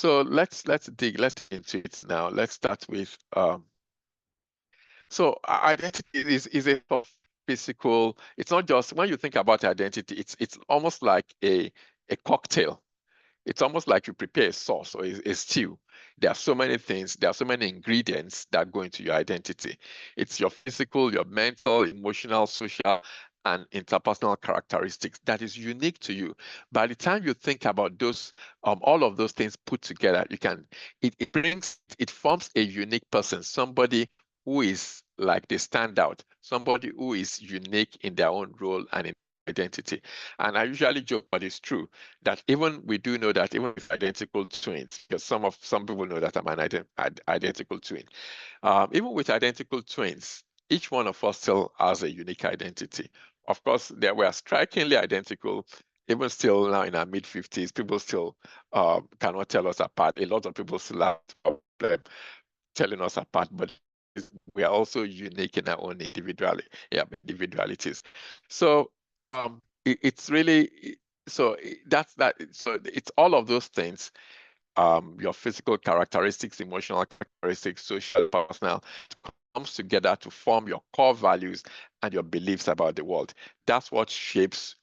So let's dig into it now. Let's start with so identity is a sort of physical. It's not just when you think about identity, it's almost like a cocktail. It's almost like you prepare a sauce or a stew. There are so many things, there are so many ingredients that go into your identity. It's your physical, your mental, emotional, social, and interpersonal characteristics that is unique to you. By the time you think about those, all of those things put together, it forms a unique person, somebody who is like the standout, somebody who is unique in their own role and in identity. And I usually joke, but it's true that even we do know that even with identical twins, because some people know that I'm an identical twin. Even with identical twins, each one of us still has a unique identity. Of course, they were strikingly identical. Even still now in our mid-50s, people still cannot tell us apart. A lot of people still have a problem telling us apart, but we are also unique in our own individualities. So it's really so that's that. So it's all of those things. Your physical characteristics, emotional characteristics, social, personal, comes together to form your core values and your beliefs about the world. That's what shapes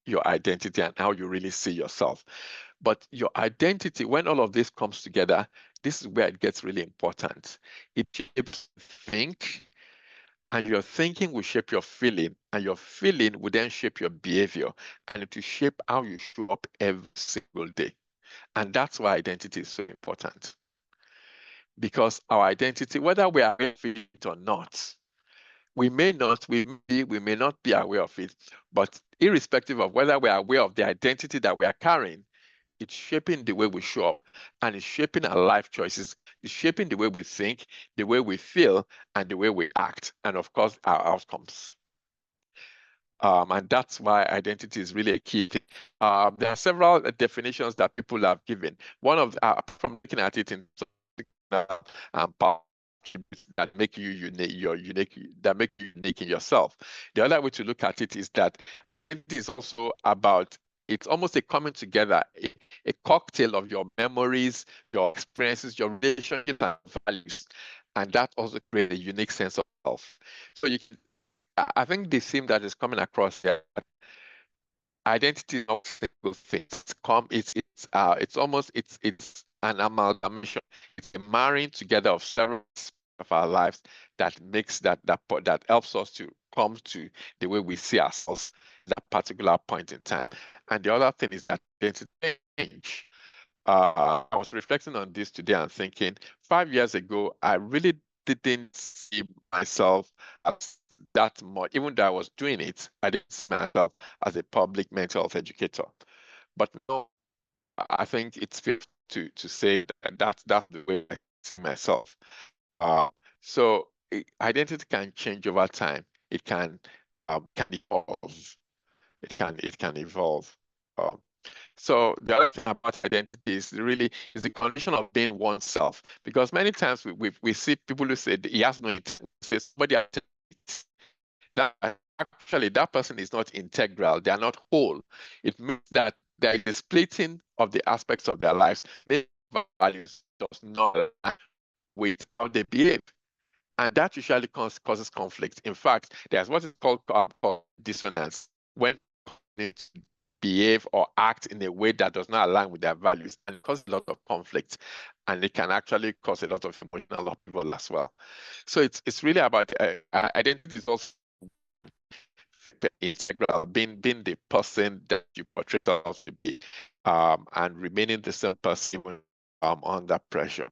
your identity and how you really see yourself. But your identity, when all of this comes together, this is where it gets really important. It shapes think, and your thinking will shape your feeling, and your feeling will then shape your behavior, and it will shape how you show up every single day. And that's why identity is so important. Because our identity, whether we are aware of it or not, we may not be aware of it, but irrespective of whether we are aware of the identity that we are carrying, it's shaping the way we show up, and it's shaping our life choices. It's shaping the way we think, the way we feel, and the way we act, and of course, our outcomes. And that's why identity is really a key thing. There are several definitions that people have given. One of from looking at it in power attributes that make you unique, that make you unique in yourself. The other way to look at it is that it is also about, it's almost a coming together, a cocktail of your memories, your experiences, your relationships and values. And that also creates a unique sense of self. So I think the theme that is coming across here, identity is not a single thing. It's an amalgamation. It's a marrying together of several aspects of our lives that makes that helps us to come to the way we see ourselves at that particular point in time. And the other thing is that identity change. I was reflecting on this today and thinking 5 years ago, I really didn't see myself as that much. Even though I was doing it, I didn't see myself as a public mental health educator. But no, I think it's fair to say that that's the way I see myself. So identity can change over time. It can evolve. It can evolve. Um, so the other thing about identity is the condition of being oneself. Because many times we see people who say he has no intent, say somebody has it. That actually that person is not integral, they are not whole. It means that there is a splitting of the aspects of their lives. Their values does not align with how they behave. And that usually causes conflict. In fact, there's what is called dissonance, when people behave or act in a way that does not align with their values, and it causes a lot of conflict, and it can actually cause a lot of emotional upheaval as well. So it's really about identity is also integral, being the person that you portray yourself to be, and remaining the same person under pressure.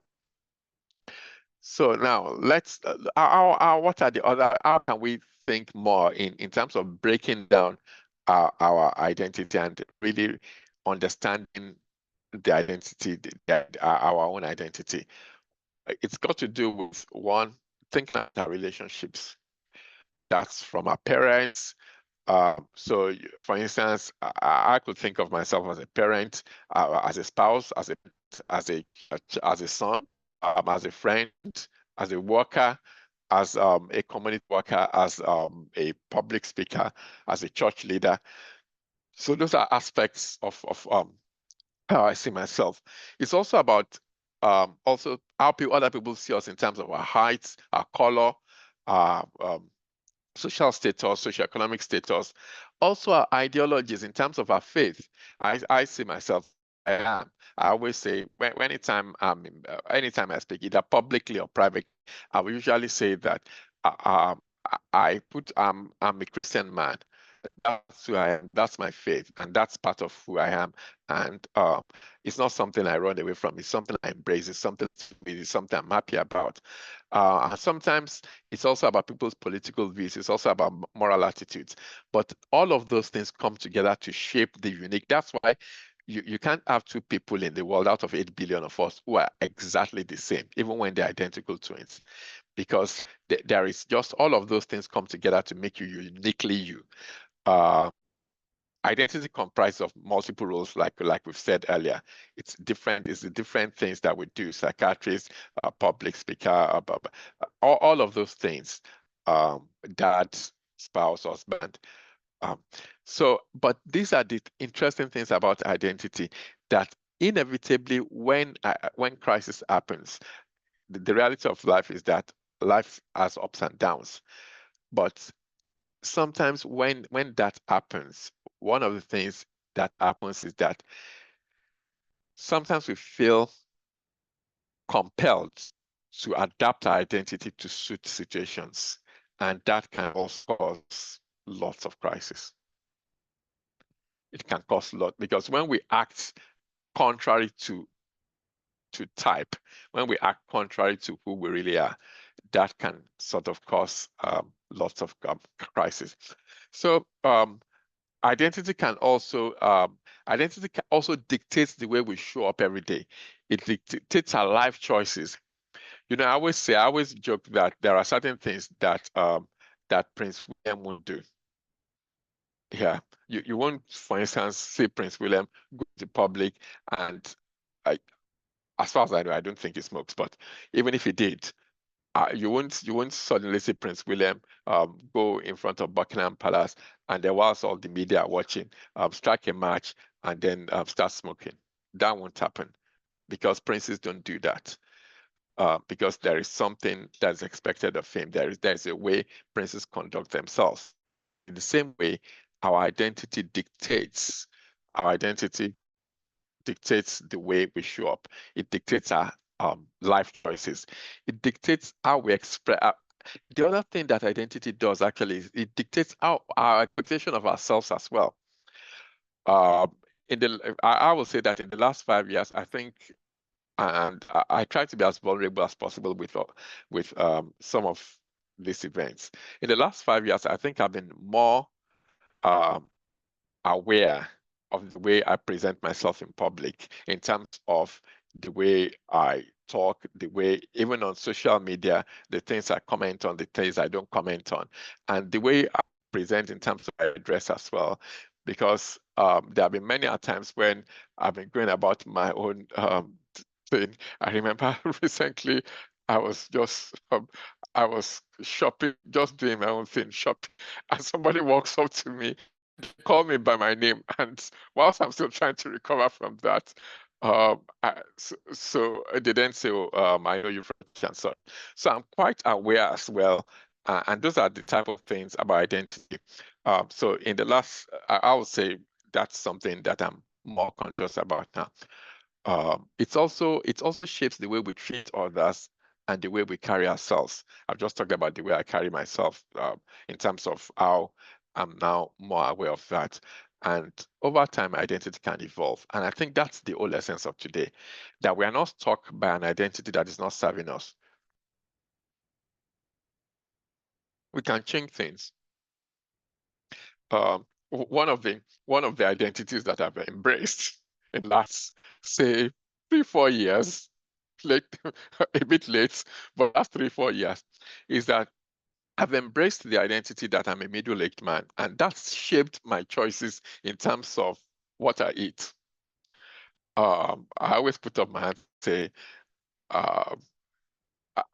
So now let's what are the other, how can we think more in terms of breaking down our identity and really understanding the identity, our own identity? It's got to do with, one, thinking about our relationships. That's from our parents. So for instance, I could think of myself as a parent, as a spouse, as a son, as a friend, as a worker, as a community worker, as a public speaker, as a church leader. So those are aspects of how I see myself. It's also about also how other people see us in terms of our height, our color, our social status, socioeconomic status, also our ideologies in terms of our faith. I see myself. I am. I always say anytime anytime I speak, either publicly or privately, I will usually say that I'm a Christian man. That's who I am. That's my faith, and that's part of who I am. And it's not something I run away from. It's something I embrace. It's something I'm happy about. And sometimes it's also about people's political views. It's also about moral attitudes. But all of those things come together to shape the unique. That's why you can't have two people in the world out of 8 billion of us who are exactly the same, even when they're identical twins, because there is just all of those things come together to make you uniquely you. Uh, Identity comprises of multiple roles, like we've said earlier. It's the different things that we do: psychiatrist, public speaker, all of those things. Dad, spouse, husband. Um, but these are the interesting things about identity, that inevitably when crisis happens, the reality of life is that life has ups and downs. But sometimes when that happens, one of the things that happens is that sometimes we feel compelled to adapt our identity to suit situations, and that can also cause lots of crisis. It can cause a lot, because when we act contrary to type, when we act contrary to who we really are, that can sort of cause lots of crisis. So identity can also dictate the way we show up every day. It dictates our life choices. I always joke that there are certain things that Prince William won't do. Yeah, you won't, for instance, see Prince William go to public and, as far as I know, I don't think he smokes, but even if he did, you won't suddenly see Prince William go in front of Buckingham Palace and there was all the media watching, strike a match and then start smoking. That won't happen, because princes don't do that. Because there is something that's expected of him. There's a way princes conduct themselves. In the same way, our identity dictates the way we show up. It dictates our life choices. It dictates how we express. The other thing that identity does actually is it dictates our expectation of ourselves as well. I will say that in the last 5 years, I think, and I try to be as vulnerable as possible with some of these events. In the last 5 years, I think I've been more aware of the way I present myself in public, in terms of the way I talk, the way, even on social media, the things I comment on, the things I don't comment on, and the way I present in terms of my dress as well. Because there have been many times when I've been going about my own thing. I remember recently I was shopping, just doing my own thing, shopping, and somebody walks up to me, call me by my name, and whilst I'm still trying to recover from that, so they then say, oh, I know you're from cancer. So I'm quite aware as well, and those are the type of things about identity. So in the last, I would say that's something that I'm more conscious about now. It also shapes the way we treat others and the way we carry ourselves. I've just talked about the way I carry myself, in terms of how I'm now more aware of that. And over time, identity can evolve. And I think that's the whole essence of today, that we are not stuck by an identity that is not serving us. We can change things. One of the identities that I've embraced in the last, say, 3-4 years, late, a bit late, but last 3-4 years, is that I've embraced the identity that I'm a middle-aged man, and that's shaped my choices in terms of what I eat. I always put up my hand and say, uh,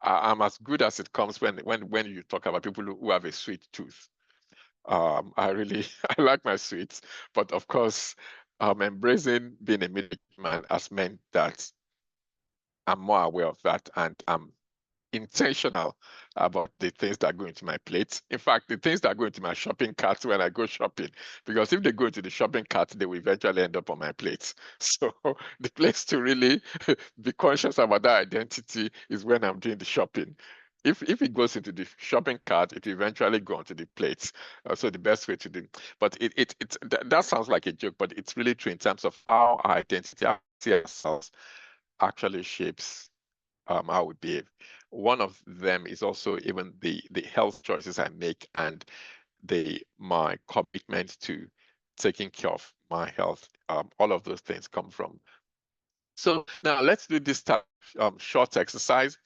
I'm as good as it comes when you talk about people who have a sweet tooth. I really I like my sweets, but of course, embracing being a middle man has meant that I'm more aware of that, and I'm intentional about the things that go into my plate. In fact, the things that go into my shopping cart when I go shopping, because if they go into the shopping cart, they will eventually end up on my plate. So the place to really be conscious about that identity is when I'm doing the shopping. If it goes into the shopping cart, it will eventually go onto the plates. So the best way to do, but that sounds like a joke, but it's really true in terms of how our identity, our see ourselves, actually shapes how we behave. One of them is also even the health choices I make and my commitment to taking care of my health. All of those things come from. So now let's do this type of short exercise.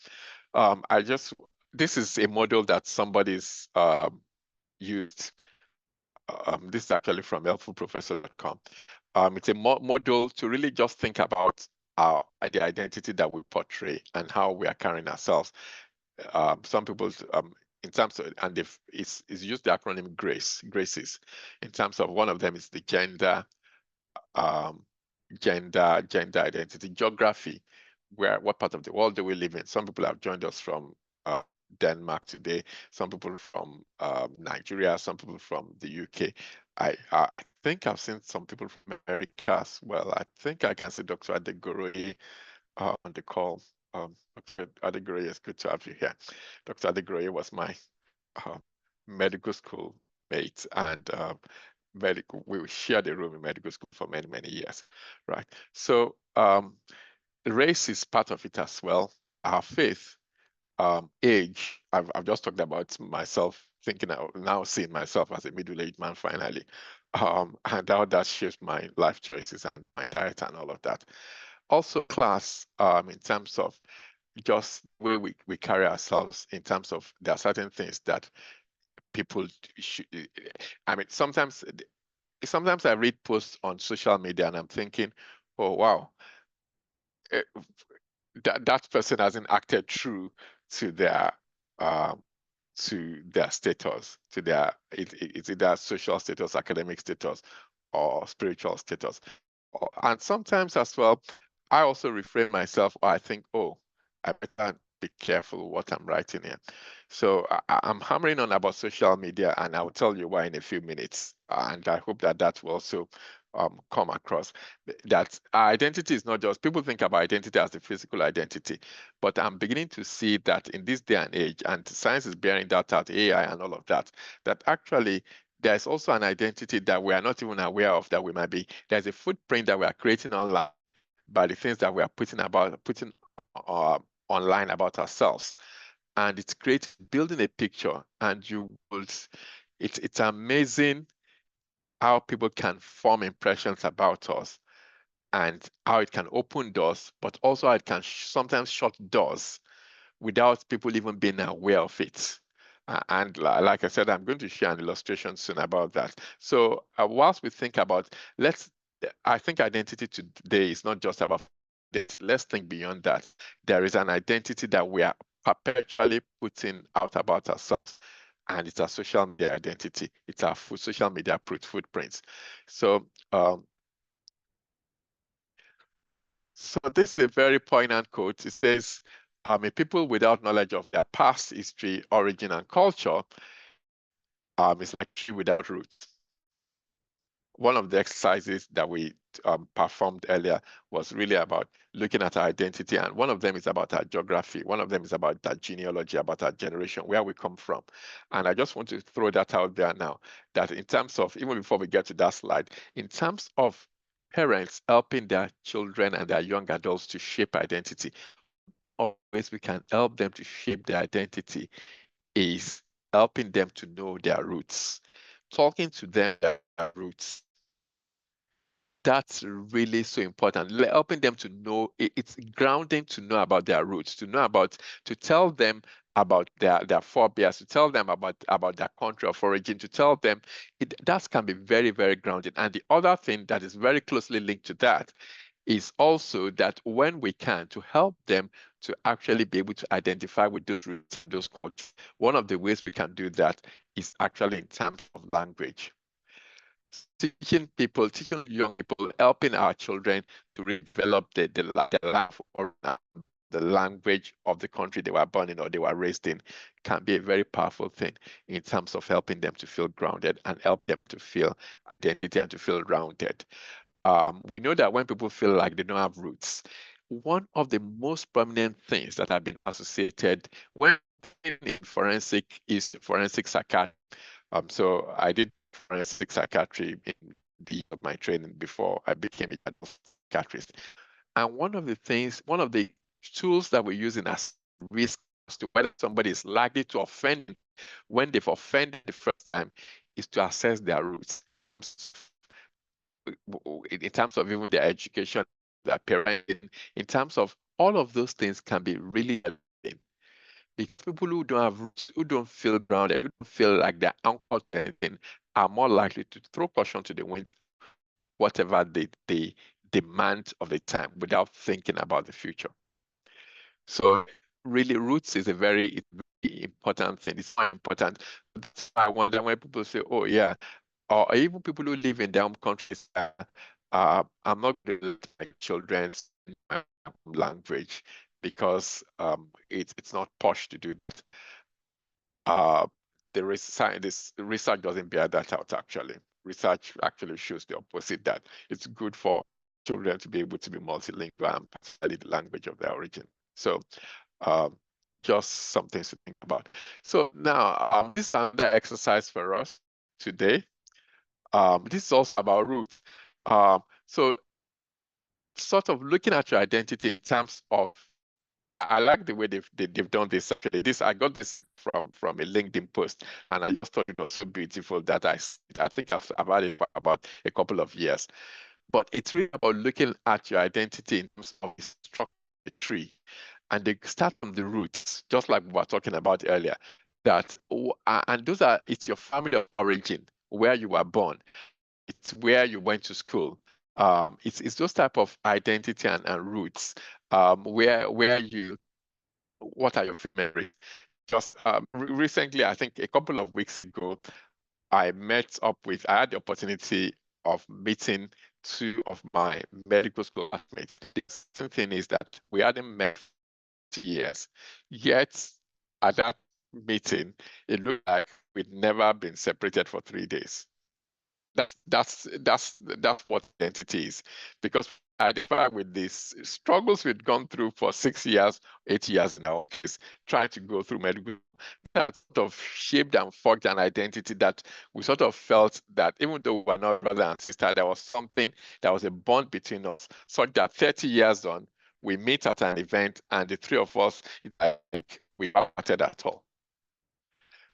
This is a model that somebody's used. This is actually from helpfulprofessor.com. It's a model to really just think about the identity that we portray and how we are carrying ourselves. Some people, in terms of, and it's used the acronym GRACES. In terms of, one of them is the gender, gender identity, geography, what part of the world do we live in. Some people have joined us from Denmark today, some people from Nigeria, some people from the UK. I think I've seen some people from America as well. I think I can see Dr. Adegoroye on the call. Dr. Adegoroye, it's good to have you here. Dr. Adegoroye was my medical school mate, and we shared a room in medical school for many, many years, right? So race is part of it as well. Our faith, age. I've just talked about myself, thinking now seeing myself as a middle-aged man finally, and how that shapes my life choices and my diet and all of that. Also class, in terms of just the way we carry ourselves, in terms of there are certain things that people should. I mean, sometimes I read posts on social media and I'm thinking, oh wow, that person hasn't acted true to their status, to their it's either social status, academic status, or spiritual status. And sometimes as well, I also refrain myself, or I think, oh, I better be careful what I'm writing here. So I'm hammering on about social media, and I'll tell you why in a few minutes. And I hope that will also come across that our identity is not just, people think about identity as the physical identity, but I'm beginning to see that in this day and age, and science is bearing that out, AI and all of that, that actually there's also an identity that we are not even aware of, that we might be, there's a footprint that we are creating online by the things that we are putting online about ourselves. And it's great building a picture, and it's amazing how people can form impressions about us, and how it can open doors, but also how it can sometimes shut doors without people even being aware of it. And like I said, I'm going to share an illustration soon about that. So whilst we think about, I think identity today is not just about this. Let's think beyond that. There is an identity that we are perpetually putting out about ourselves, and it's our social media identity. It's our social media footprints. So this is a very poignant quote. It says, a people without knowledge of their past history, origin, and culture is like a tree without roots. One of the exercises that we performed earlier was really about looking at our identity, and one of them is about our geography. One of them is about our genealogy, about our generation, where we come from. And I just want to throw that out there now, that in terms of, even before we get to that slide, in terms of parents helping their children and their young adults to shape identity, always we can help them to shape their identity is helping them to know their roots, talking to them their roots. That's really so important. Helping them to know, it's grounding to know about their roots, to tell them about their forebears, to tell them about their country of origin, to tell them that can be very, very grounding. And the other thing that is very closely linked to that is also that when we can, to help them to actually be able to identify with those roots, those cultures. One of the ways we can do that is actually in terms of language. teaching young people, helping our children to develop the life or the language of the country they were born in or they were raised in can be a very powerful thing in terms of helping them to feel grounded and help them to feel identity and to feel rounded. We know that when people feel like they don't have roots, one of the most prominent things that have been associated when in forensic is forensic psychiatry. So I did forensic psychiatry in of my training before I became a psychiatrist. And one of the tools that we're using as risk as to whether somebody is likely to offend when they've offended the first time is to assess their roots in terms of even their education, their parenting, in terms of all of those things can be really helping. Because people who don't have roots, who don't feel grounded, who don't feel like they're anchored to anything, are more likely to throw caution to the wind, whatever the demand of the time, without thinking about the future. So really, roots is a very important thing. It's so important. That's why I wonder when people say, "Oh yeah," or even people who live in their home countries, I'm not going to let my children speak my language because it's not posh to do that. The research doesn't bear that out, actually. Research actually shows the opposite, that it's good for children to be able to be multilingual and study the language of their origin. So just some things to think about. So now this is another exercise for us today. This is also about roots. So sort of looking at your identity in terms of, I like the way they've done this. Actually, I got this from a LinkedIn post, and I just thought it was so beautiful that I think I've had it for about a couple of years. But it's really about looking at your identity in terms of the structure of the tree, and they start from the roots, just like we were talking about earlier. And those it's your family of origin, where you were born, it's where you went to school. It's those type of identity and roots, where you, what are your memories? Just recently, I think a couple of weeks ago, I had the opportunity of meeting two of my medical school classmates. The thing is that we hadn't met for years, yet at that meeting, it looked like we'd never been separated for 3 days. That's what identity is, because I identify with these struggles we'd gone through for 6 years, 8 years now, is trying to go through medical. That sort of shaped and forged an identity that we sort of felt that even though we were not brother and sister, there was something, there was a bond between us, such that 30 years on, we meet at an event and the three of us, like, we haven't parted at all.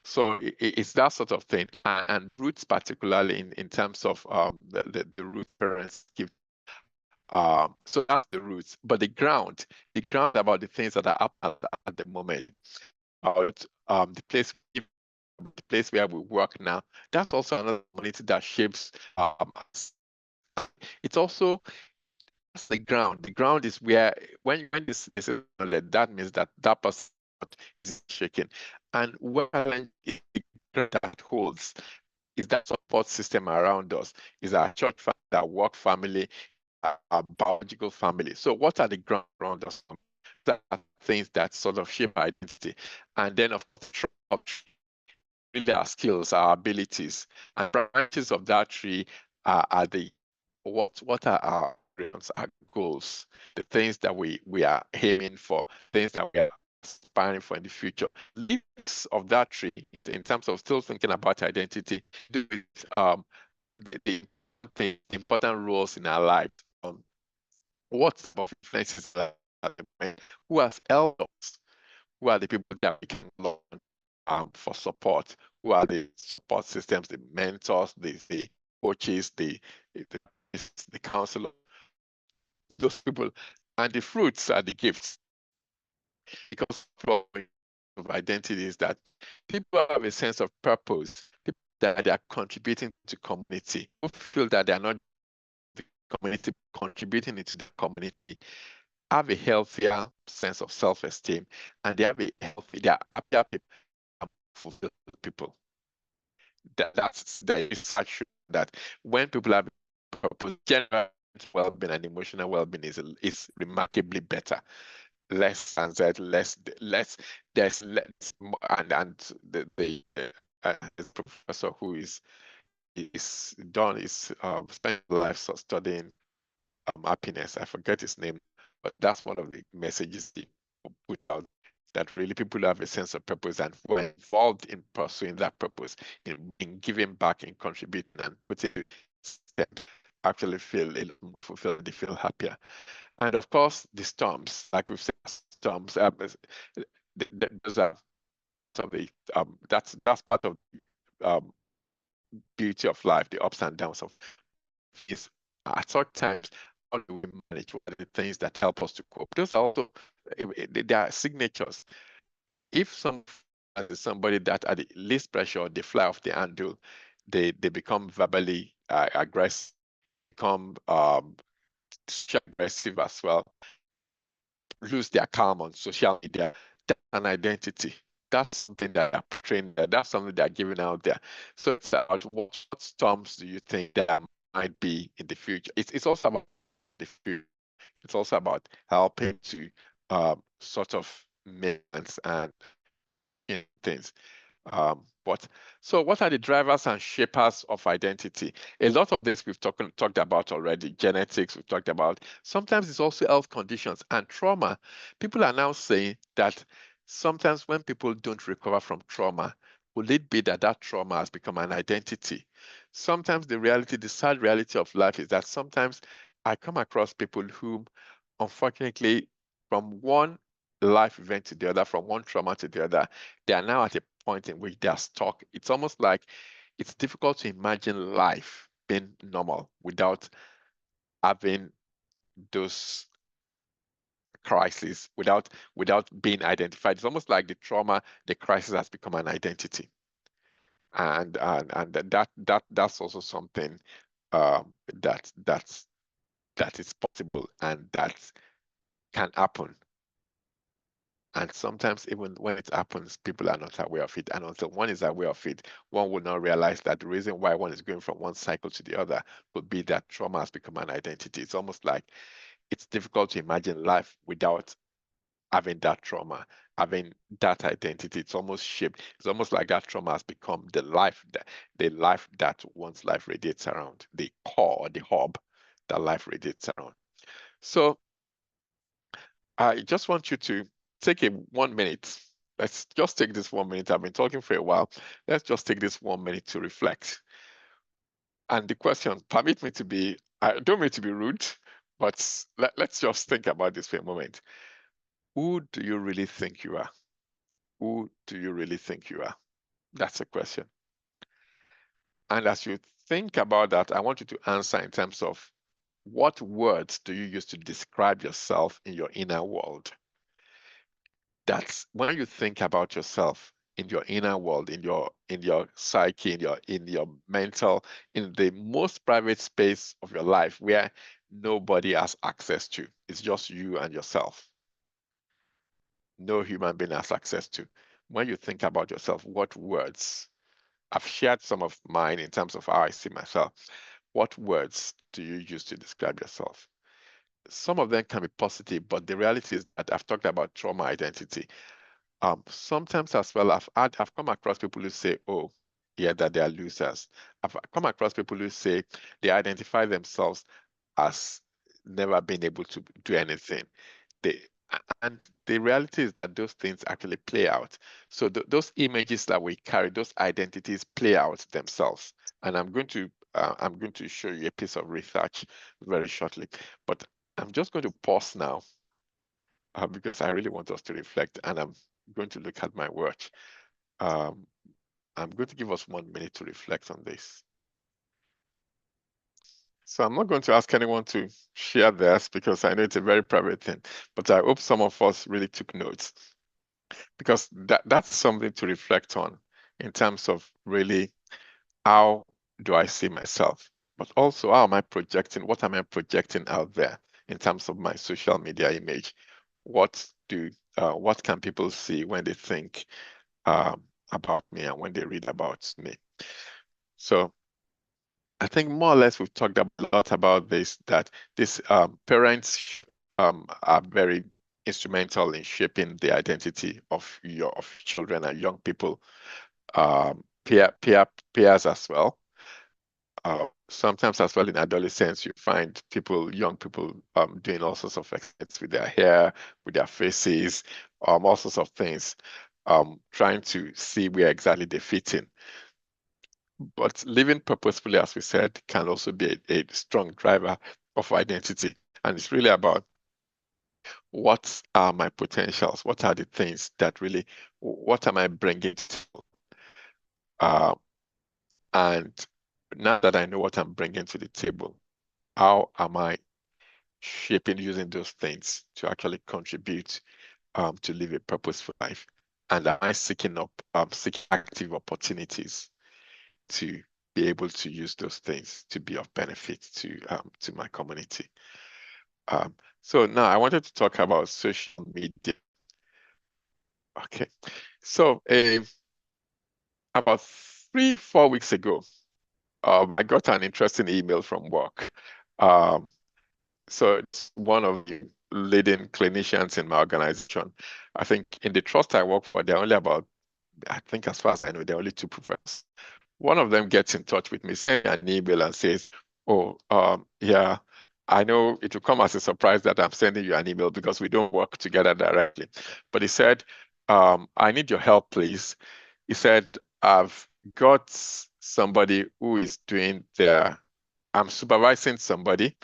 So it's that sort of thing, and roots particularly in terms of the root parents give. So that's the roots, but the ground about the things that are up at the moment, about the place where we work now. That's also another community that shapes. It's also the ground. The ground is where when this is that means that person is shaking, and what that holds is that support system around us, is our church family, our work family, our biological family. So what are the ground around us? That are things that sort of shape our identity. And then of course, really our skills, our abilities, and branches of that tree are the what are our goals, the things that we are aiming for, things that we are aspiring for in the future. Leaves of that tree, in terms of still thinking about identity, do with the important roles in our life. What of influences who has helped us? Who are the people that we can learn for support? Who are the support systems, the mentors, the coaches, the counselors, those people, and the fruits are the gifts. Because of identity is that people have a sense of purpose, people that they are contributing to community, who feel that they are not the community contributing into the community, have a healthier sense of self-esteem, and they are happier people, fulfilled people. That's the research that when people have purpose, general well-being and emotional well-being is remarkably better. Less anxiety, less there's less and the professor who is spent life studying happiness. I forget his name, but that's one of the messages he put out, that really people have a sense of purpose and who are involved in pursuing that purpose, in giving back, in contributing and putting it step, actually feel a little more fulfilled, they feel happier. And of course, the storms, like we've said, storms, those are some of the that's part of the beauty of life, the ups and downs of is at such times, how do we manage? What are the things that help us to cope? Those are also they are signatures. If somebody that at the least pressure, they fly off the handle, they become verbally aggressive, become aggressive as well, lose their calm on social media. That's an identity. That's something that they're portraying there. That's something they're giving out there. So it's about what storms do you think there might be in the future? It's also about the future. It's also about helping to sort of make sense and things. But so what are the drivers and shapers of identity? A lot of this we've talked about already. Genetics, we've talked about. Sometimes it's also health conditions and trauma. People are now saying that sometimes when people don't recover from trauma, will it be that that trauma has become an identity? Sometimes the sad reality of life is that sometimes I come across people who, unfortunately, from one life event to the other, from one trauma to the other, they are now at a point in which they are stuck. It's almost like it's difficult to imagine life being normal without having those crises, without being identified. It's almost like the trauma, the crisis has become an identity, and that's also something that that is possible and that can happen. And sometimes, even when it happens, people are not aware of it. And until one is aware of it, one will not realize that the reason why one is going from one cycle to the other could be that trauma has become an identity. It's almost like it's difficult to imagine life without having that trauma, having that identity. It's almost shaped. It's almost like that trauma has become the life that one's life radiates around, the core, the hub that life radiates around. So I just want you to take a 1 minute. Let's just take this 1 minute. I've been talking for a while. Let's just take this 1 minute to reflect. And the question, permit me to be, I don't mean to be rude, but let's just think about this for a moment. Who do you really think you are? Who do you really think you are? That's a question. And as you think about that, I want you to answer in terms of what words do you use to describe yourself in your inner world? That's when you think about yourself in your inner world, in your psyche, in your mental, in the most private space of your life where nobody has access to. It's just you and yourself. No human being has access to. When you think about yourself, what words? I've shared some of mine in terms of how I see myself. What words do you use to describe yourself? Some of them can be positive, but the reality is that I've talked about trauma identity. Sometimes as well, I've come across people who say, "Oh, yeah, that they are losers." I've come across people who say they identify themselves as never being able to do anything. They and the reality is that those things actually play out. So those images that we carry, those identities play out themselves. And I'm going to show you a piece of research very shortly. But I'm just going to pause now because I really want us to reflect, and I'm going to look at my watch. Um, I'm going to give us 1 minute to reflect on this. So I'm not going to ask anyone to share theirs because I know it's a very private thing, but I hope some of us really took notes because that's something to reflect on in terms of really how do I see myself, but also how am I projecting, what am I projecting out there in terms of my social media image? What can people see when they think about me and when they read about me? So I think more or less we've talked a lot about this, that this parents are very instrumental in shaping the identity of your children and young people, peers as well. Sometimes as well in adolescence, you find young people doing all sorts of experiments with their hair, with their faces, all sorts of things, trying to see where exactly they fit in. But living purposefully, as we said, can also be a strong driver of identity. And it's really about what are my potentials? What are the things that really, what am I bringing to, uh, and now that I know what I'm bringing to the table, how am I shaping using those things to actually contribute to live a purposeful life? And am I seeking active opportunities to be able to use those things to be of benefit to my community? So now I wanted to talk about social media. Okay, so about 3, 4 weeks ago, I got an interesting email from work. Um, so it's one of the leading clinicians in my organization. I think in the trust I work for, there are only about, I think as far as I know, there are only 2 professors. One of them gets in touch with me, sends an email and says, "Oh, yeah, I know it will come as a surprise that I'm sending you an email because we don't work together directly." But he said, "I need your help, please." He said, "I've got somebody who is doing I'm supervising somebody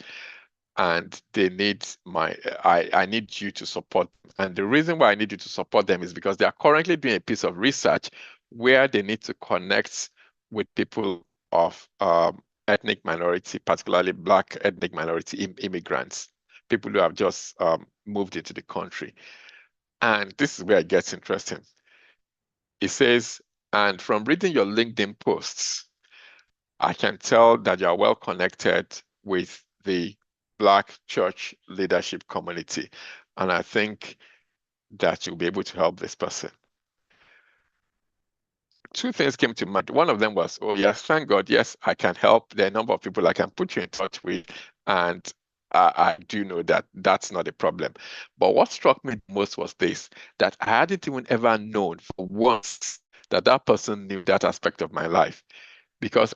and they need I need you to support them. And the reason why I need you to support them is because they are currently doing a piece of research where they need to connect with people of ethnic minority, particularly Black ethnic minority immigrants, people who have just moved into the country. And this is where it gets interesting. It says, and from reading your LinkedIn posts, I can tell that you are well connected with the Black church leadership community. And I think that you'll be able to help this person. 2 things came to mind. One of them was, oh, yes, thank God, yes, I can help. There are a number of people I can put you in touch with. And I do know that that's not a problem. But what struck me most was this, that I hadn't even ever known for once that that person knew that aspect of my life. Because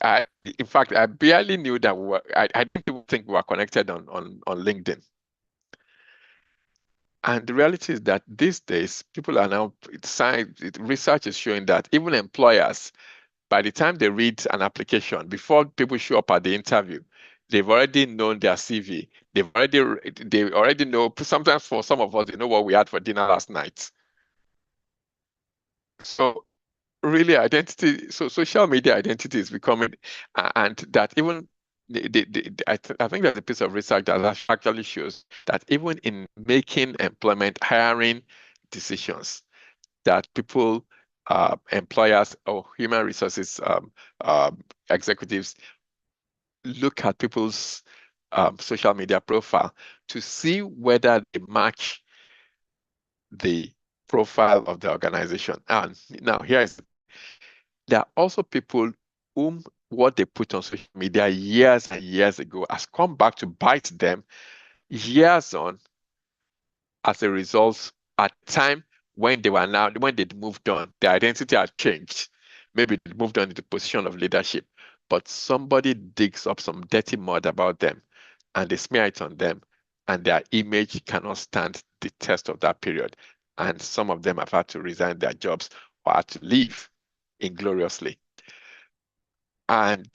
in fact, I barely knew that I didn't even think we were connected on LinkedIn. And the reality is that these days, people are now, research is showing that even employers, by the time they read an application, before people show up at the interview, they've already known their CV. They already know, sometimes for some of us, they know what we had for dinner last night. So really so social media identity is becoming, and that even I think there's a piece of research that actually shows that even in making employment hiring decisions, that people, employers or human resources executives look at people's social media profile to see whether they match the profile of the organization. And now there are also people whom what they put on social media years and years ago has come back to bite them years on as a result at time when they'd moved on, their identity had changed. Maybe they moved on into position of leadership, but somebody digs up some dirty mud about them and they smear it on them, and their image cannot stand the test of that period. And some of them have had to resign their jobs or had to leave ingloriously. And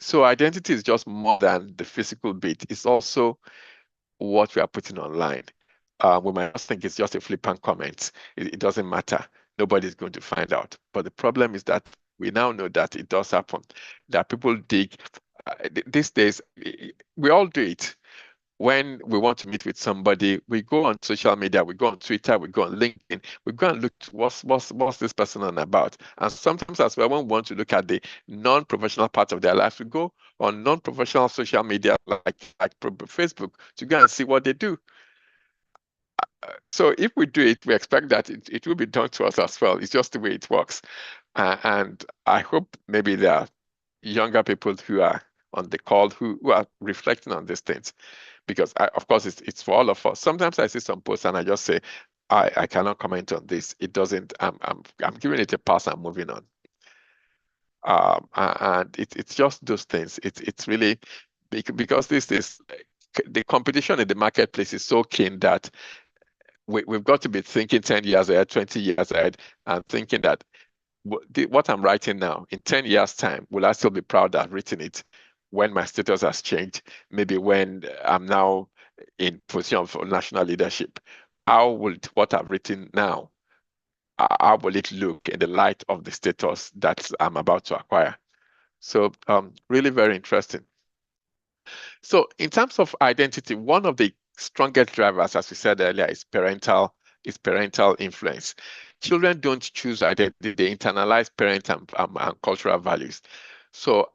so identity is just more than the physical bit. It's also what we are putting online. We might just think it's just a flippant comment. It doesn't matter. Nobody's going to find out. But the problem is that we now know that it does happen. That people dig. These days, we all do it. When we want to meet with somebody, we go on social media, we go on Twitter, we go on LinkedIn, we go and look what's this person on about. And sometimes as well, when we want to look at the non-professional part of their life, we go on non-professional social media like Facebook to go and see what they do. So if we do it, we expect that it will be done to us as well. It's just the way it works. And I hope maybe there are younger people who are on the call who are reflecting on these things, because of course it's for all of us. Sometimes I see some posts and I just say, I cannot comment on this. It doesn't. I'm giving it a pass. I'm moving on. And it's just those things. It's really because this is the competition in the marketplace is so keen that we've got to be thinking 10 years ahead, 20 years ahead, and thinking that what I'm writing now, in 10 years' time, will I still be proud that I've written it when my status has changed? Maybe when I'm now in position of national leadership, how will what I've written now, how will it look in the light of the status that I'm about to acquire? So really very interesting. So in terms of identity, one of the strongest drivers, as we said earlier, is parental influence. Children don't choose identity; they internalize parent and cultural values. So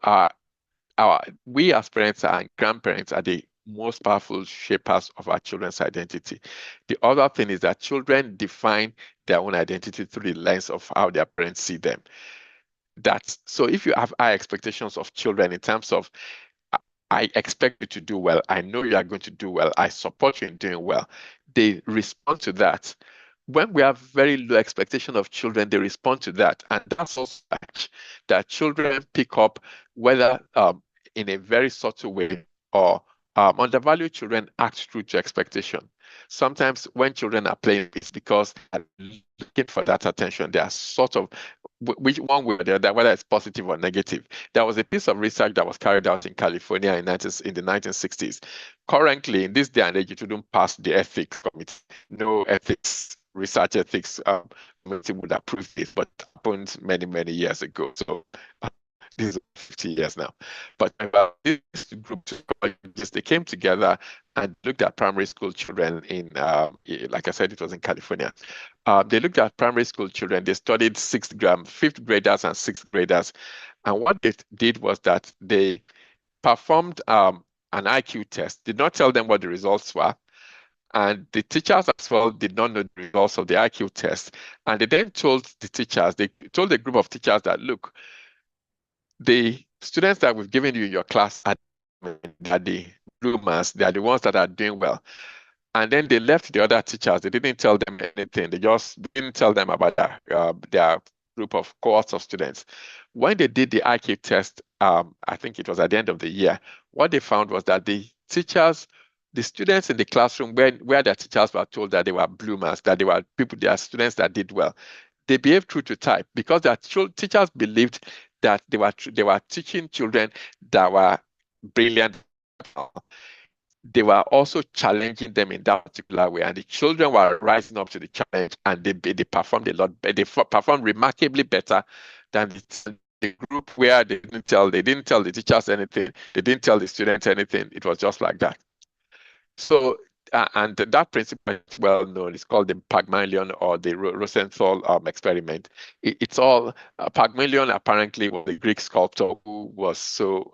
we as parents and grandparents are the most powerful shapers of our children's identity. The other thing is that children define their own identity through the lens of how their parents see them. That's so if you have high expectations of children in terms of I expect you to do well. I know you are going to do well. I support you in doing well. They respond to that. When we have very low expectation of children, they respond to that. And that's also that children pick up whether in a very subtle way or undervalued children act true to expectation. Sometimes when children are playing, it's because they're looking for that attention. They are sort of which one way or the other, whether it's positive or negative. There was a piece of research that was carried out in California in the 1960s. Currently, in this day and age, it wouldn't pass the ethics committee. No ethics, research ethics committee would approve this, but it happened many, many years ago. So this is 50 years now. But this group of colleges, they came together and looked at primary school children in, like I said, it was in California. They looked at primary school children. They studied fifth graders and sixth graders. And what they did was that they performed an IQ test, did not tell them what the results were. And the teachers as well did not know the results of the IQ test. And they then told the teachers, they told a group of teachers that, look, the students that we've given you in your class are the bloomers, they are the ones that are doing well. And then they left the other teachers. They didn't tell them anything. They just didn't tell them about their group of cohorts of students. When they did the IQ test, I think it was at the end of the year, what they found was that the students in the classroom where their teachers were told that they were bloomers, that they were students that did well, they behaved true to type because their teachers believed that they were teaching children that were brilliant. They were also challenging them in that particular way, and the children were rising up to the challenge, and they performed a lot. They performed remarkably better than the group where they didn't tell the teachers anything, they didn't tell the students anything. It was just like that. So, and that principle is well known. It's called the Pygmalion or the Rosenthal experiment. It's all Pygmalion apparently was a Greek sculptor who was so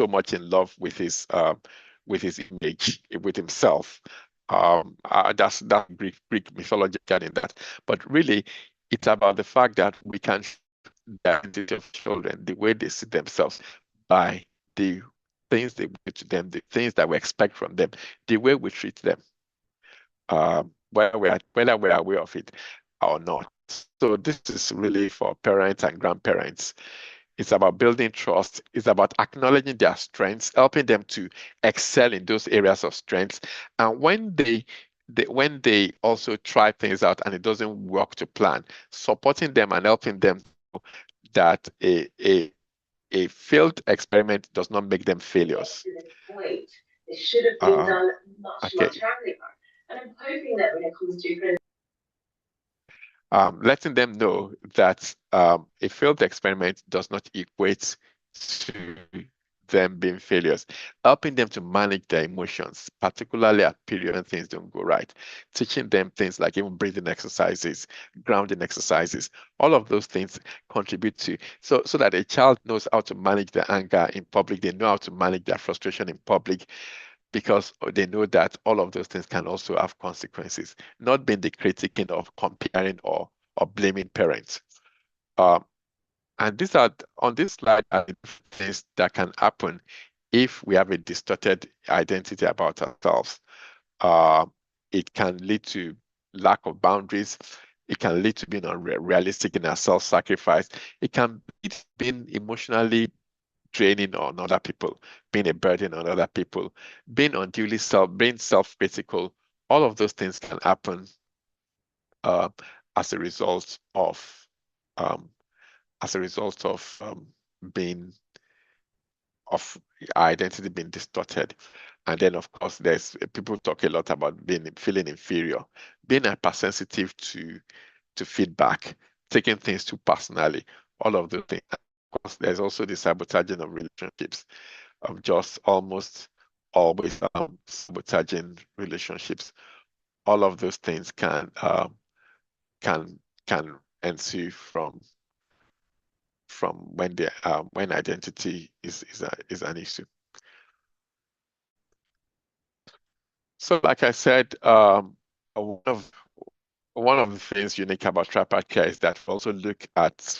much in love with his image, with himself. That's Greek mythology in that. But really, it's about the fact that we can the identity of children, the way they see themselves, by the things they do to them, the things that we expect from them, the way we treat them, whether we are aware of it or not. So this is really for parents and grandparents. It's about building trust. It's about acknowledging their strengths, helping them to excel in those areas of strengths. And when they also try things out and it doesn't work to plan, supporting them and helping them that a failed experiment does not make them failures. It should have been done much earlier. And I'm hoping that when it comes to letting them know that a failed experiment does not equate to them being failures, helping them to manage their emotions, particularly at periods when things don't go right, teaching them things like even breathing exercises, grounding exercises, all of those things contribute to so that a child knows how to manage their anger in public, they know how to manage their frustration in public, because they know that all of those things can also have consequences, not being the critiquing of comparing or blaming parents. And these are on this slide are the things that can happen if we have a distorted identity about ourselves. Uh, it can lead to lack of boundaries. It can lead to being unrealistic in our self-sacrifice. It can lead to being emotionally draining on other people, being a burden on other people, being unduly being self-critical. All of those things can happen uh, as a result of um, being of our identity being distorted. And then, of course, there's people talk a lot about feeling inferior, being hypersensitive to feedback, taking things too personally, all of those things. And of course, there's also the sabotaging of relationships, of just almost always sabotaging relationships. All of those things can can ensue from when identity is an issue. So, like I said, one of the things unique about Tripart Care is that we also look at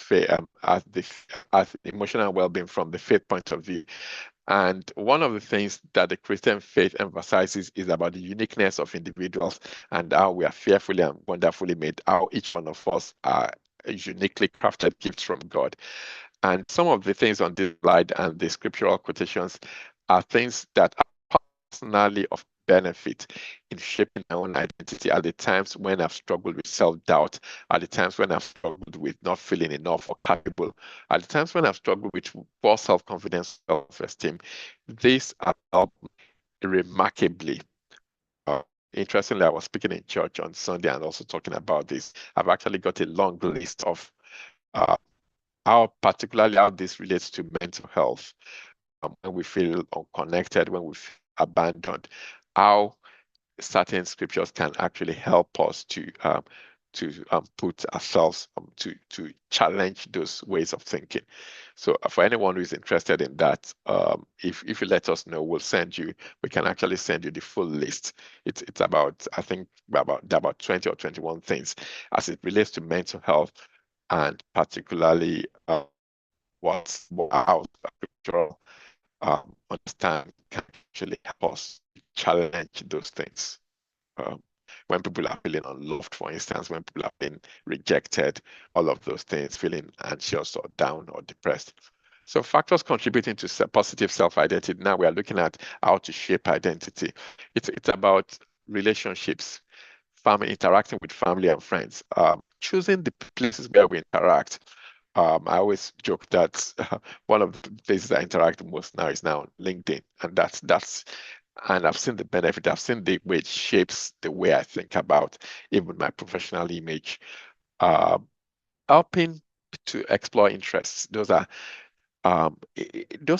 at emotional well-being from the faith point of view. And one of the things that the Christian faith emphasizes is about the uniqueness of individuals and how we are fearfully and wonderfully made, how each one of us are uniquely crafted gifts from God. And some of the things on this slide and the scriptural quotations are things that are personally of benefit in shaping my own identity at the times when I've struggled with self-doubt, at the times when I've struggled with not feeling enough or capable, at the times when I've struggled with poor self-confidence, self-esteem. These have helped remarkably. Uh, Interestingly, I was speaking in church on Sunday and also talking about this. I've actually got a long list of uh, particularly how this relates to mental health, when we feel unconnected, when we feel abandoned, how certain scriptures can actually help us to put ourselves to challenge those ways of thinking. So for anyone who is interested in that, if you let us know, we can actually send you the full list. It's about, I think, about 20 or 21 things as it relates to mental health, and particularly how scriptural understand can actually help us challenge those things. Um, when people are feeling unloved, for instance, when people are being rejected, all of those things, feeling anxious or down or depressed. So factors contributing to positive self-identity. Now we are looking at how to shape identity. It's about relationships, family, interacting with family and friends, choosing the places where we interact. I always joke that one of the places I interact the most now is now LinkedIn, and and I've seen the benefit. I've seen the way it shapes the way I think about even my professional image. Uh, Helping to explore interests. Those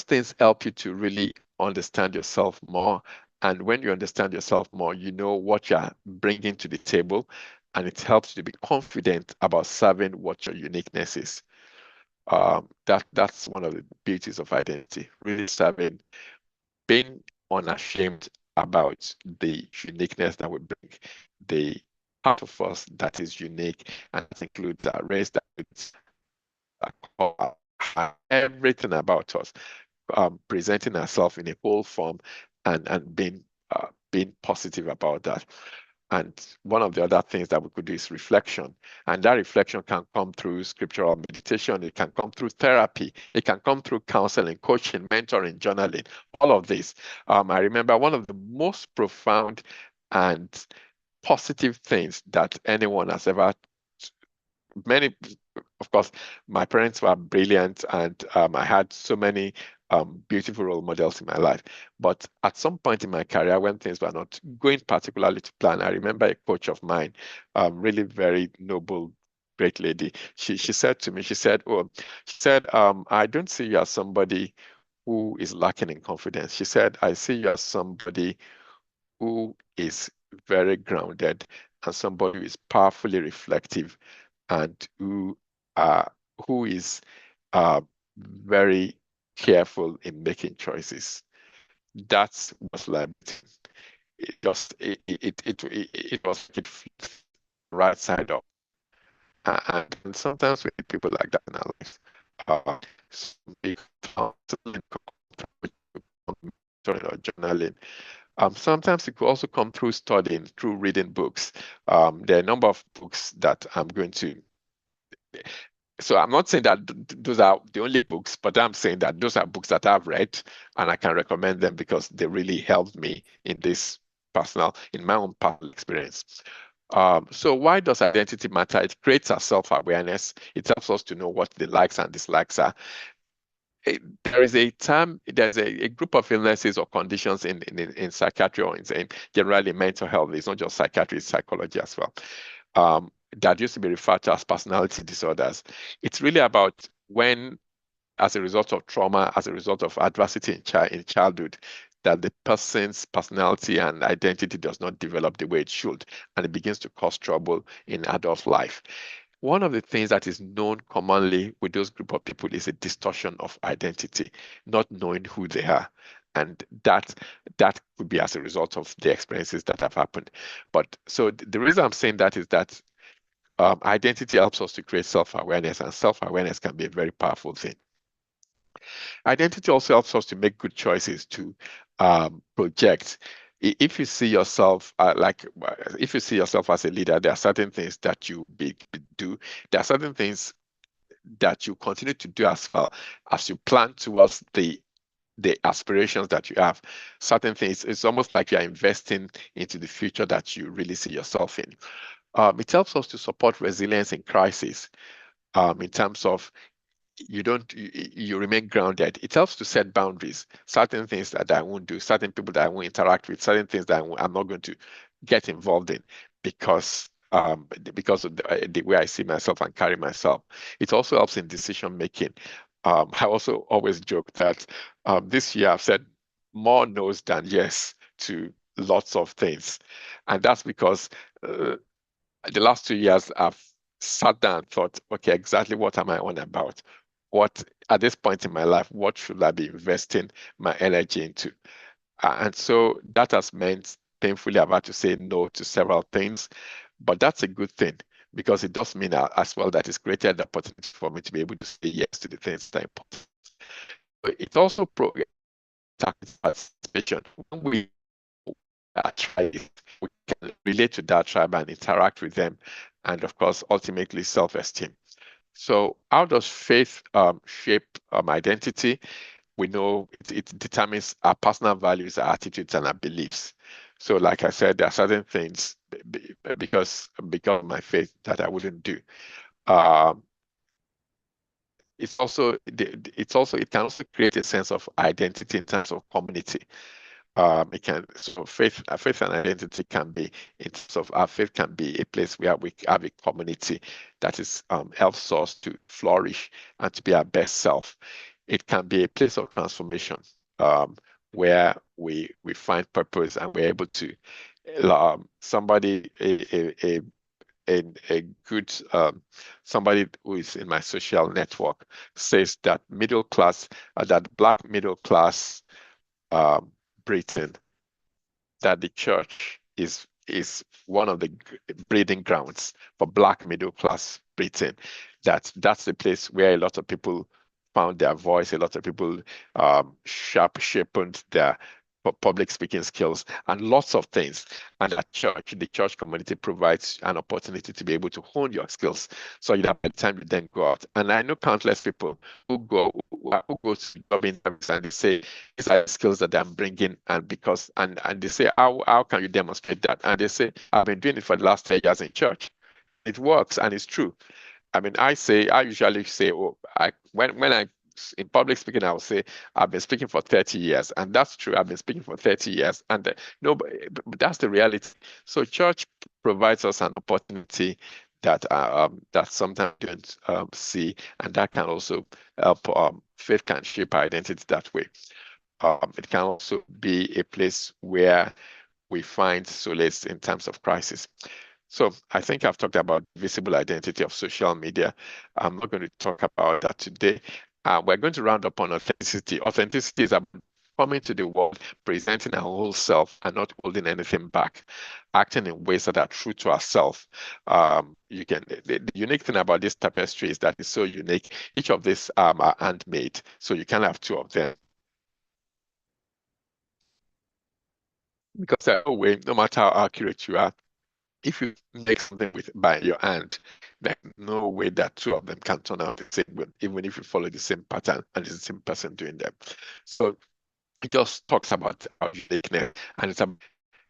things help you to really understand yourself more. And when you understand yourself more, you know what you're bringing to the table, and it helps you to be confident about serving what your uniqueness is. That's one of the beauties of identity, really serving, being unashamed about the uniqueness that we bring, the part of us that is unique, and that includes our race, that includes everything about us, presenting ourselves in a whole form, and being positive about that. And one of the other things that we could do is reflection. And that reflection can come through scriptural meditation. It can come through therapy. It can come through counseling, coaching, mentoring, journaling, all of this. I remember one of the most profound and positive things that anyone has ever, many, of course, my parents were brilliant, and I had so many beautiful role models in my life. But at some point in my career, when things were not going particularly to plan, I remember a coach of mine, really very noble, great lady. She said to me, I don't see you as somebody who is lacking in confidence. She said, I see you as somebody who is very grounded and somebody who is powerfully reflective, and uh, who is very careful in making choices. That's what's like it was like it flipped right side up. And sometimes we need people like that in our lives. Journaling. Sometimes it could also come through studying, through reading books. There are a number of books that I'm going to. So I'm not saying that those are the only books, but I'm saying that those are books that I've read and I can recommend them because they really helped me in in my own personal experience. So why does identity matter? It creates a self-awareness. It helps us to know what the likes and dislikes are. There's a group of illnesses or conditions in psychiatry or in generally mental health. It's not just psychiatry, it's psychology as well. That used to be referred to as personality disorders. It's really about when, as a result of trauma, as a result of adversity in childhood, that the person's personality and identity does not develop the way it should, and it begins to cause trouble in adult life. One of the things that is known commonly with those group of people is a distortion of identity, not knowing who they are. And that could be as a result of the experiences that have happened. But so the reason I'm saying that is that identity helps us to create self-awareness, and self-awareness can be a very powerful thing. Identity also helps us to make good choices, to project. If you see yourself if you see yourself as a leader, there are certain things that you do. There are certain things that you continue to do as well as you plan towards the aspirations that you have. Certain things, it's almost like you are investing into the future that you really see yourself in. It helps us to support resilience in crisis, in terms of you remain grounded. It helps to set boundaries. Certain things that I won't do, certain people that I won't interact with, certain things that I'm not going to get involved in because of the way I see myself and carry myself. It also helps in decision making. I also always joke that this year I've said more no's than yes to lots of things, and that's because the last 2 years I've sat down and thought, okay, exactly what am I on about? What, at this point in my life, what should I be investing my energy into? And so that has meant painfully I've had to say no to several things, but that's a good thing because it does mean as well that it's created the opportunity for me to be able to say yes to the things that are important. But it also participation. When we tribe, we can relate to that tribe and interact with them, and of course, ultimately self-esteem. So how does faith shape identity? We know it determines our personal values, our attitudes, and our beliefs. So like I said, there are certain things because of my faith that I wouldn't do. It can also create a sense of identity in terms of community. Faith and identity can be, in terms of our faith, can be a place where we have a community that is helps us to flourish and to be our best self. It can be a place of transformation, where we find purpose and we're able to somebody a good somebody who is in my social network says that that black middle class Britain, that the church is one of the breeding grounds for black middle class Britain. That's the place where a lot of people found their voice. A lot of people sharpened their public speaking skills and lots of things. And the church community provides an opportunity to be able to hone your skills so that by the time you then go out. And I know countless people who go to job interviews and they say, these are skills that I'm bringing, and they say, how can you demonstrate that? And they say, I've been doing it for the last 10 years in church. It works and it's true. I mean, I usually say, when I in public speaking, I will say I've been speaking for 30 years, and that's true. I've been speaking for 30 years, and no, but that's the reality. So church provides us an opportunity that sometimes we don't see, and that can also help. Faith can shape our identity that way. It can also be a place where we find solace in times of crisis. So I think I've talked about visible identity of social media. I'm not going to talk about that today. We're going to round up on authenticity. Authenticity is about coming to the world, presenting our whole self and not holding anything back, acting in ways that are true to ourselves. The unique thing about this tapestry is that it's so unique. Each of these are handmade, so you can have two of them. Because there's no way, no matter how accurate you are, if you make something by your hand, there's no way that two of them can turn out the same way, even if you follow the same pattern and it's the same person doing them. So it just talks about our uniqueness, and it's about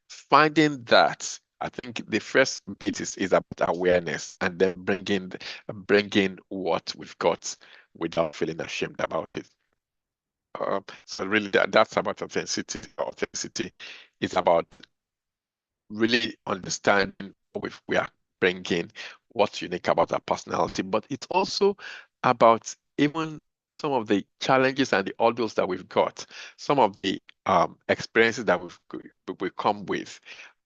finding that. I think the first bit is about awareness, and then bringing what we've got without feeling ashamed about it. So really, that's about authenticity. Authenticity is about really understanding what we are bringing, what's unique about our personality, but it's also about even some of the challenges and the hurdles that we've got, some of the experiences that we come with.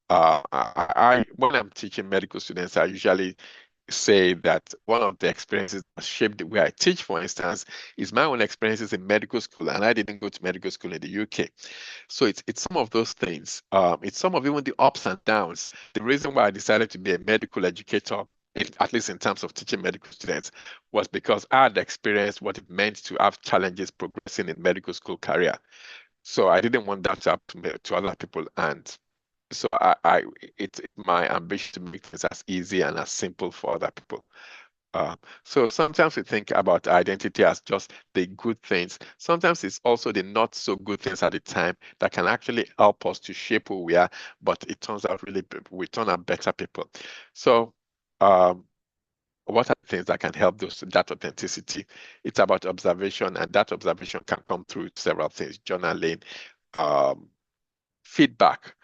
When I'm teaching medical students, I usually say that one of the experiences that shaped the way I teach, for instance, is my own experiences in medical school, and I didn't go to medical school in the UK. So it's some of those things. It's some of even the ups and downs. The reason why I decided to be a medical educator, at least in terms of teaching medical students, was because I had experienced what it meant to have challenges progressing in medical school career. So I didn't want that to happen to other people, and so it's my ambition to make things as easy and as simple for other people. So sometimes we think about identity as just the good things. Sometimes it's also the not so good things at the time that can actually help us to shape who we are, but it turns out we turn out better people. So what are the things that can help that authenticity? It's about observation, and that observation can come through several things: journaling, um, feedback,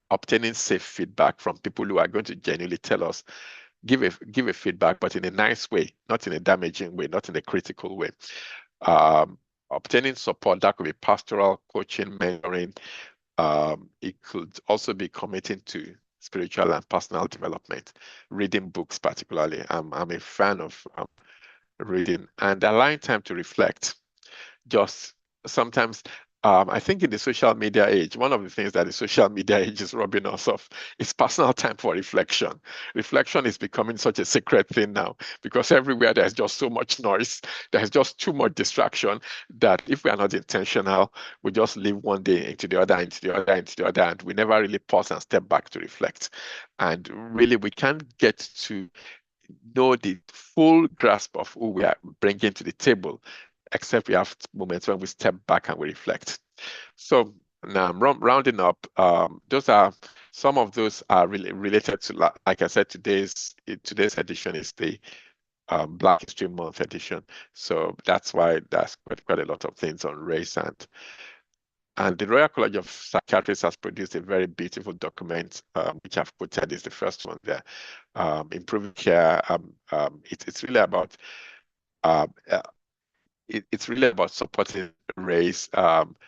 obtaining safe feedback from people who are going to genuinely tell us, give a feedback, but in a nice way, not in a damaging way, not in a critical way. Obtaining support, that could be pastoral coaching, mentoring. It could also be committing to spiritual and personal development, reading books particularly. I'm a fan of reading, and allowing time to reflect. Just sometimes, I think in the social media age, one of the things that the social media age is robbing us of is personal time for reflection. Reflection is becoming such a sacred thing now because everywhere there's just so much noise, there's just too much distraction that if we are not intentional, we just live one day into the other, into the other, into the other, and we never really pause and step back to reflect. And really, we can't get to know the full grasp of who we are bringing to the table, except we have moments when we step back and we reflect. So now I'm rounding up. Those are some of those are really related to, like I said, today's edition is the Black History Month edition. So that's why there's quite a lot of things on race, and the Royal College of Psychiatrists has produced a very beautiful document, which I've quoted is the first one there. Improving care. It's really about it's really about supporting race,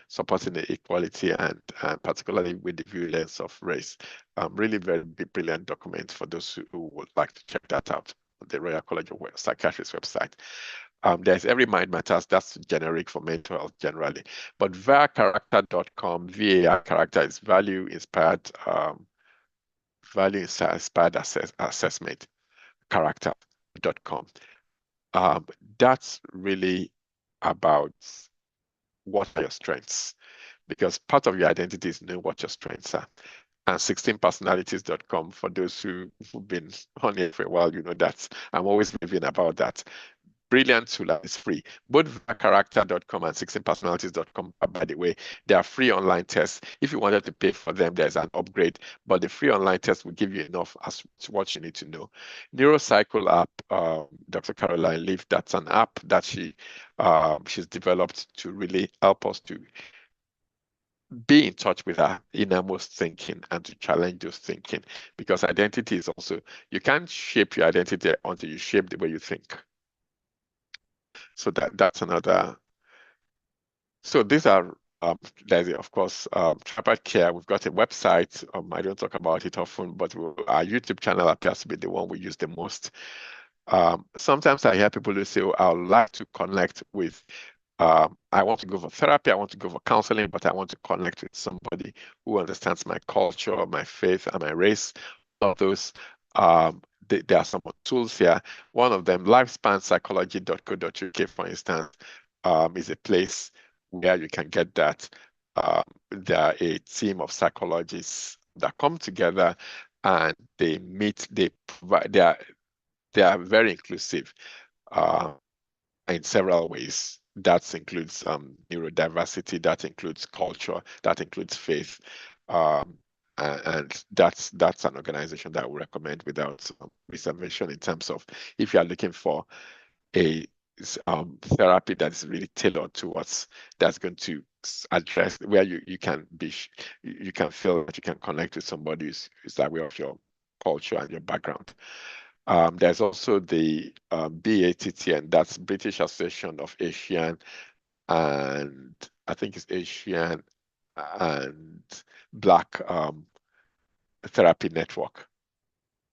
supporting the equality, and particularly with the viewless of race. Really very brilliant document for those who would like to check that out on the Royal College of Psychiatrists website. There's Every Mind Matters, that's generic for mental health generally. But VARCharacter.com, VAR character is value inspired assessment, character.com. That's really about what are your strengths, because part of your identity is knowing what your strengths are. And 16personalities.com, for those who've been on it for a while, you know that I'm always raving about that. Brilliant tool that is free. Both character.com and 16personalities.com, by the way, they are free online tests. If you wanted to pay for them, there's an upgrade, but the free online test will give you enough as to what you need to know. Neurocycle app, Dr. Caroline Leaf, that's an app that she's developed to really help us to be in touch with our innermost thinking and to challenge those thinking, because identity is also, you can't shape your identity until you shape the way you think. So that's another. So these are there's of course Tripod Care. We've got a website. I don't talk about it often, but our YouTube channel appears to be the one we use the most. Sometimes I hear people who say, oh, I would like to connect with I want to go for therapy, I want to go for counseling, but I want to connect with somebody who understands my culture, my faith, and my race. All of those, there are some tools here. One of them, lifespanpsychology.co.uk, for instance, is a place where you can get that. There are a team of psychologists that come together and they meet, they provide, they are very inclusive. In several ways. That includes neurodiversity, that includes culture, that includes faith, and that's an organization that I would recommend without reservation in terms of if you are looking for a therapy that is really tailored towards that's going to address where you can you can feel that you can connect with somebody who's aware of your culture and your background. There's also the BATTN, that's British Association of Asian, and I think it's Asian and Black Therapy Network.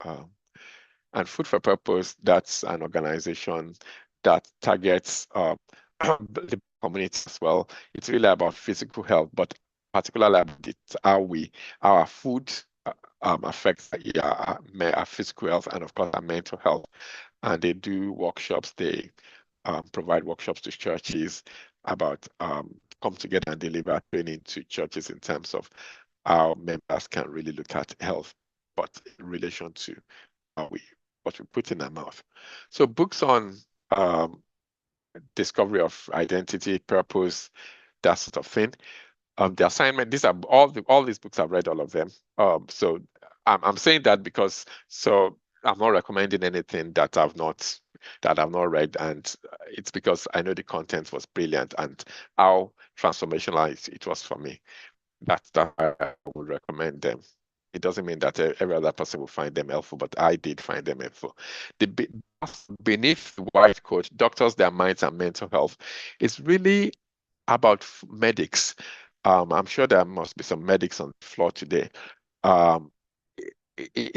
And Food for Purpose, that's an organization that targets the community as well. It's really about physical health, but particularly about how our food affects our physical health and of course our mental health. And they do workshops. They provide workshops to churches about come together and deliver training to churches in terms of how members can really look at health, but in relation to what we put in our mouth. So books on discovery of identity, purpose, that sort of thing. The assignment, these are all these books, I've read all of them. So I'm saying that because I'm not recommending anything that I've not read, and it's because I know the content was brilliant and how transformational it was for me. That's why I would recommend them. It doesn't mean that every other person will find them helpful, but I did find them helpful. Beneath the white coat, Doctors, Their Minds, and Mental Health, is really about medics. I'm sure there must be some medics on the floor today.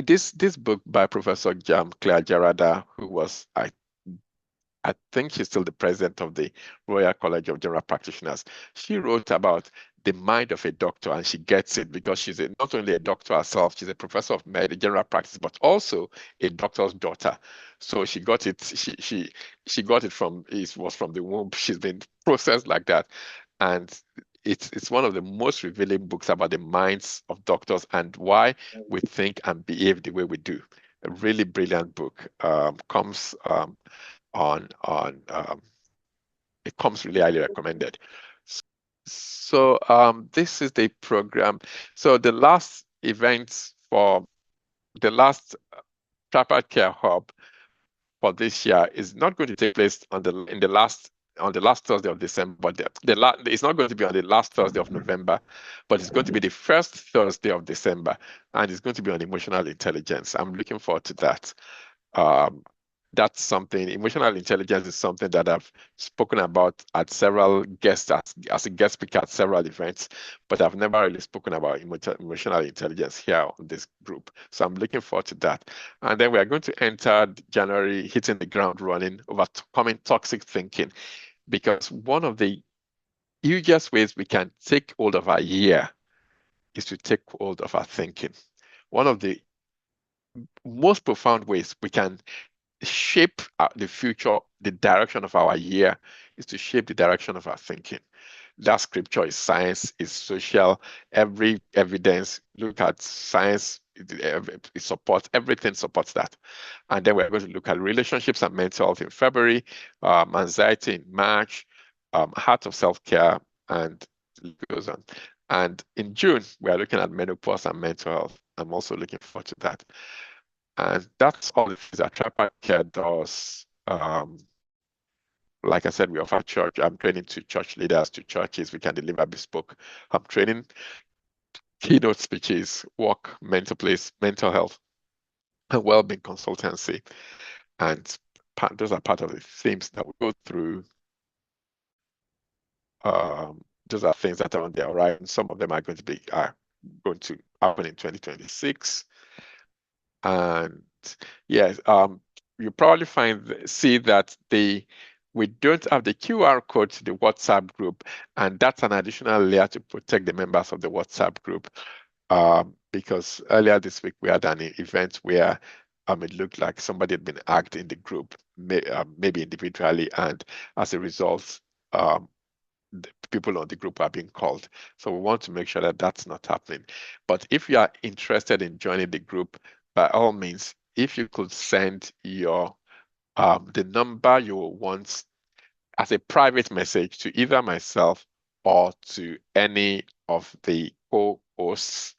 This book by Professor Claire Jarada, who was, I think she's still the president of the Royal College of General Practitioners. She wrote about the mind of a doctor, and she gets it because she's not only a doctor herself, she's a professor of general practice, but also a doctor's daughter. So she got it. She got it was from the womb. She's been processed like that, and it's one of the most revealing books about the minds of doctors and why we think and behave the way we do. A really brilliant book. Comes it comes really highly recommended. So this is the program. So the last event for the last Tripartite Care Hub for this year is not going to take place on the last Thursday of December, but it's not going to be on the last Thursday of November, but it's going to be the first Thursday of December, and it's going to be on emotional intelligence. I'm looking forward to that. That's something, emotional intelligence is something that I've spoken about at several guests, as a guest speaker at several events, but I've never really spoken about emotional intelligence here on this group. So I'm looking forward to that. And then we are going to enter January hitting the ground running, overcoming toxic thinking, because one of the easiest ways we can take hold of our year is to take hold of our thinking. One of the most profound ways we can shape the future, the direction of our year, is to shape the direction of our thinking. That scripture is science, is social, every evidence, look at science, it supports, everything supports that. And then we're going to look at relationships and mental health in February, anxiety in March, heart of self-care, and it goes on. And in June, we are looking at menopause and mental health. I'm also looking forward to that. And that's all the things that Tripartite Care does. Like I said, we offer church. I'm training to church leaders, to churches. We can deliver bespoke training, keynote speeches, work, mental health, and well-being consultancy. And those are part of the themes that we go through. Those are things that are on the horizon. Some of them are going to happen in 2026. And yes, you probably see that the We don't have the QR code to the WhatsApp group, and that's an additional layer to protect the members of the WhatsApp group. Because earlier this week we had an event where it looked like somebody had been hacked in the group, maybe individually, and as a result, the people on the group are being called. So we want to make sure that that's not happening. But if you are interested in joining the group, by all means, if you could send your the number you want as a private message to either myself or to any of the co-hosts.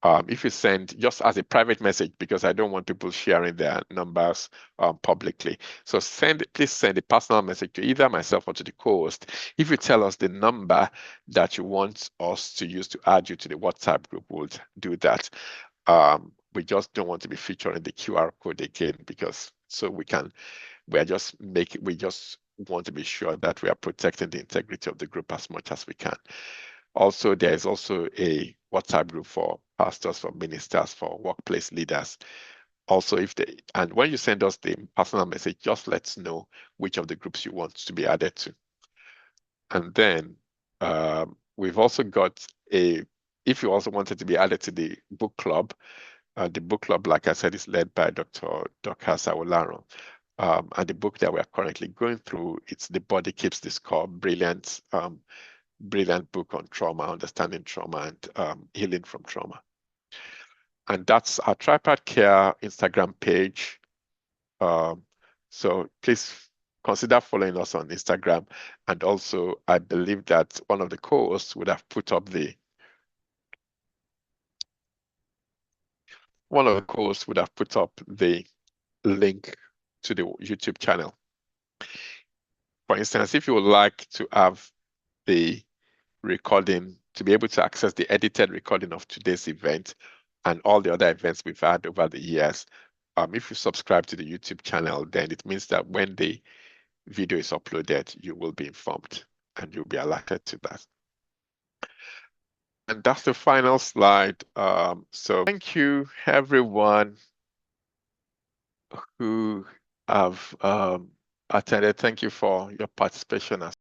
If you send just as a private message, because I don't want people sharing their numbers publicly. So please send a personal message to either myself or to the co-host. If you tell us the number that you want us to use to add you to the WhatsApp group, we'll do that. We just don't want to be featuring the QR code again, because so we just want to be sure that we are protecting the integrity of the group as much as we can. Also, there is also a WhatsApp group for pastors, for ministers, for workplace leaders. Also, and when you send us the personal message, just let us know which of the groups you want to be added to. And then we've also got if you also wanted to be added to the book club, like I said, is led by Dr. Dorcas Awolaro. And the book that we are currently going through, it's The Body Keeps the Score, brilliant book on trauma, understanding trauma, and healing from trauma. And that's our Tripod Care Instagram page. So please consider following us on Instagram. And also, I believe that one of the co-hosts would have put up the link to the YouTube channel. For instance, if you would like to have the recording, to be able to access the edited recording of today's event and all the other events we've had over the years, if you subscribe to the YouTube channel, then it means that when the video is uploaded, you will be informed and you'll be alerted to that. And that's the final slide. So thank you, everyone who have attended. Thank you for your participation as